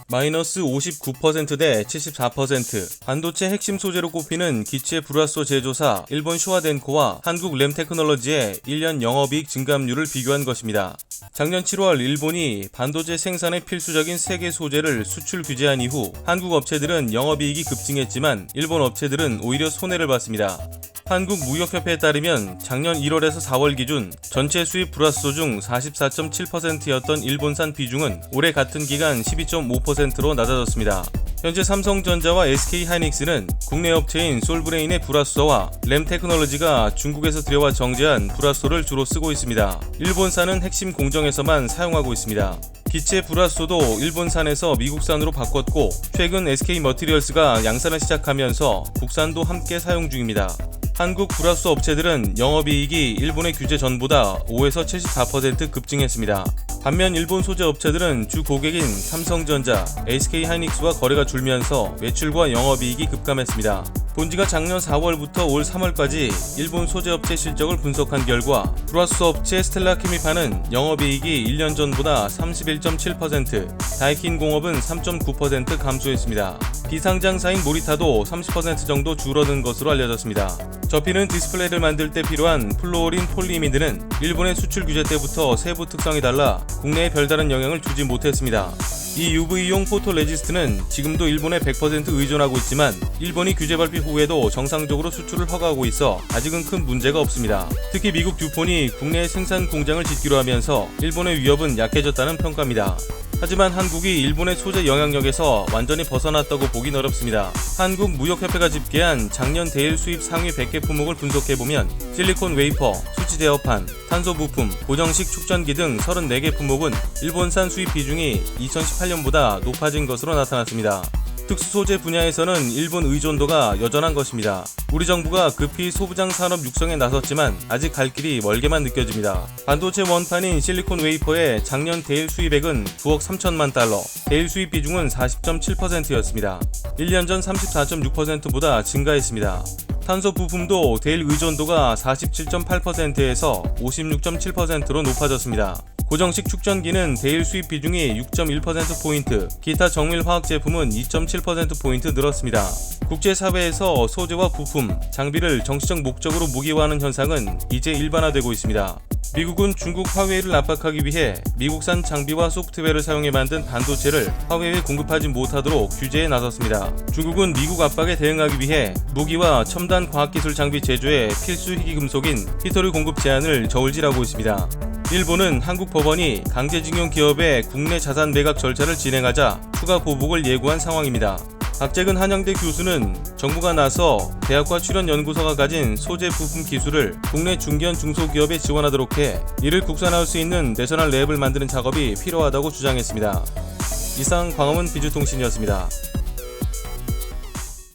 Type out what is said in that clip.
마이너스 59%대 74%. 반도체 핵심 소재로 꼽히는 기체 불화소 제조사 일본 쇼와덴코와 한국 램테크놀로지의 1년 영업이익 증감률을 비교한 것입니다. 작년 7월 일본이 반도체 생산에 필수적인 세계 소재를 수출 규제한 이후 한국 업체들은 영업이익이 급증했지만 일본 업체들은 오히려 손해를 봤습니다. 한국무역협회에 따르면 작년 1월에서 4월 기준 전체 수입 불화소 중 44.7%였던 일본산 비중은 올해 같은 기간 12.5%로 낮아졌습니다. 현재 삼성전자와 SK하이닉스는 국내 업체인 솔브레인의 불화소와 램테크놀로지가 중국에서 들여와 정제한 불화소를 주로 쓰고 있습니다. 일본산은 핵심 공정에서만 사용하고 있습니다. 기체 불화소도 일본산에서 미국산으로 바꿨고 최근 SK머티리얼스가 양산을 시작하면서 국산도 함께 사용 중입니다. 한국 불화소 업체들은 영업이익이 일본의 규제 전보다 5에서 74% 급증했습니다. 반면 일본 소재 업체들은 주 고객인 삼성전자, SK하이닉스와 거래가 줄면서 매출과 영업이익이 급감했습니다. 본지가 작년 4월부터 올 3월까지 일본 소재업체 실적을 분석한 결과 불화소 업체 스텔라케미파는 영업이익이 1년 전보다 31.7%, 다이킨 공업은 3.9% 감소했습니다. 비상장사인 모리타도 30% 정도 줄어든 것으로 알려졌습니다. 접히는 디스플레이를 만들 때 필요한 플루오린 폴리이미드는 일본의 수출 규제 때부터 세부 특성이 달라 국내에 별다른 영향을 주지 못했습니다. 이 UV용 포토레지스트는 지금도 일본에 100% 의존하고 있지만 일본이 규제 발표 후에도 정상적으로 수출을 허가하고 있어 아직은 큰 문제가 없습니다. 특히 미국 듀폰이 국내 생산 공장을 짓기로 하면서 일본의 위협은 약해졌다는 평가입니다. 하지만 한국이 일본의 소재 영향력에서 완전히 벗어났다고 보긴 어렵습니다. 한국무역협회가 집계한 작년 대일 수입 상위 100개 품목을 분석해보면 실리콘 웨이퍼, 수치 제어판, 탄소 부품, 고정식 축전기 등 34개 품목은 일본산 수입 비중이 2018년보다 높아진 것으로 나타났습니다. 특수소재 분야에서는 일본 의존도가 여전한 것입니다. 우리 정부가 급히 소부장 산업 육성에 나섰지만 아직 갈 길이 멀게만 느껴집니다. 반도체 원판인 실리콘 웨이퍼의 작년 대일 수입액은 9억 3천만 달러, 대일 수입 비중은 40.7%였습니다. 1년 전 34.6%보다 증가했습니다. 탄소 부품도 대일 의존도가 47.8%에서 56.7%로 높아졌습니다. 고정식 축전기는 대일 수입 비중이 6.1%포인트, 기타 정밀 화학 제품은 2.7%포인트 늘었습니다. 국제사회에서 소재와 부품, 장비를 정치적 목적으로 무기화하는 현상은 이제 일반화되고 있습니다. 미국은 중국 화웨이를 압박하기 위해 미국산 장비와 소프트웨어를 사용해 만든 반도체를 화웨이에 공급하지 못하도록 규제에 나섰습니다. 중국은 미국 압박에 대응하기 위해 무기와 첨단 과학기술 장비 제조에 필수 희귀금속인 히토류 공급 제한을 저울질하고 있습니다. 일본은 한국 법원이 강제징용 기업의 국내 자산 매각 절차를 진행하자 추가 보복을 예고한 상황입니다. 박재근 한양대 교수는 정부가 나서 대학과 출연연구소가 가진 소재 부품 기술을 국내 중견 중소기업에 지원하도록 해 이를 국산화할 수 있는 내셔널 랩을 만드는 작업이 필요하다고 주장했습니다. 이상 광화문 비주통신이었습니다.